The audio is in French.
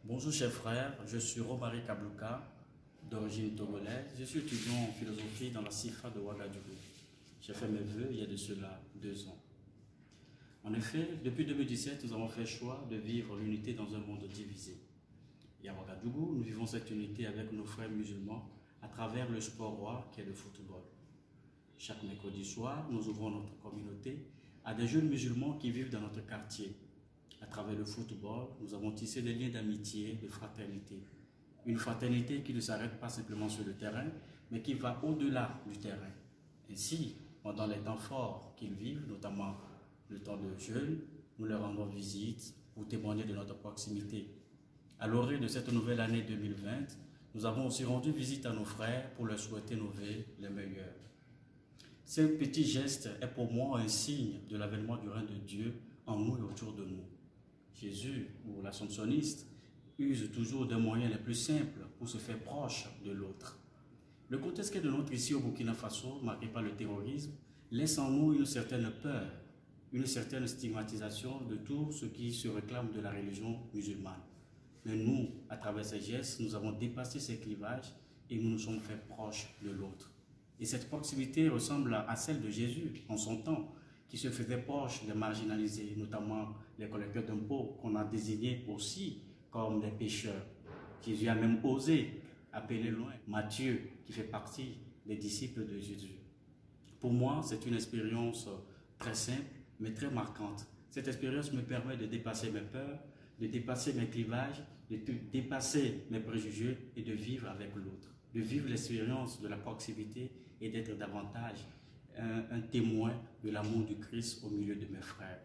Bonjour chers frères, je suis Romari Kablouka, d'origine togolaise. Je suis étudiant en philosophie dans la CIFA de Ouagadougou. J'ai fait mes vœux il y a de cela 2 ans. En effet, depuis 2017, nous avons fait le choix de vivre l'unité dans un monde divisé. Et à Ouagadougou, nous vivons cette unité avec nos frères musulmans à travers le sport roi qui est le football. Chaque mercredi soir, nous ouvrons notre communauté à des jeunes musulmans qui vivent dans notre quartier. À travers le football, nous avons tissé des liens d'amitié, de fraternité. Une fraternité qui ne s'arrête pas simplement sur le terrain, mais qui va au-delà du terrain. Ainsi, pendant les temps forts qu'ils vivent, notamment le temps de jeûne, nous leur rendons visite pour témoigner de notre proximité. À l'orée de cette nouvelle année 2020, nous avons aussi rendu visite à nos frères pour leur souhaiter nos vœux les meilleurs. Ce petit geste est pour moi un signe de l'avènement du règne de Dieu en nous et autour de nous. Jésus, ou l'assomptionniste, use toujours des moyens les plus simples pour se faire proche de l'autre. Le contexte de notre ici au Burkina Faso, marqué par le terrorisme, laisse en nous une certaine peur, une certaine stigmatisation de tout ce qui se réclame de la religion musulmane. Mais nous, à travers ces gestes, nous avons dépassé ces clivages et nous nous sommes fait proches de l'autre. Et cette proximité ressemble à celle de Jésus en son temps, qui se faisait proche des marginalisés, notamment les collecteurs d'impôts, qu'on a désignés aussi comme des pécheurs. Jésus a même osé appeler loin Matthieu, qui fait partie des disciples de Jésus. Pour moi, c'est une expérience très simple, mais très marquante. Cette expérience me permet de dépasser mes peurs, de dépasser mes clivages, de dépasser mes préjugés et de vivre avec l'autre. De vivre l'expérience de la proximité et d'être davantage un témoin de l'amour du Christ au milieu de mes frères.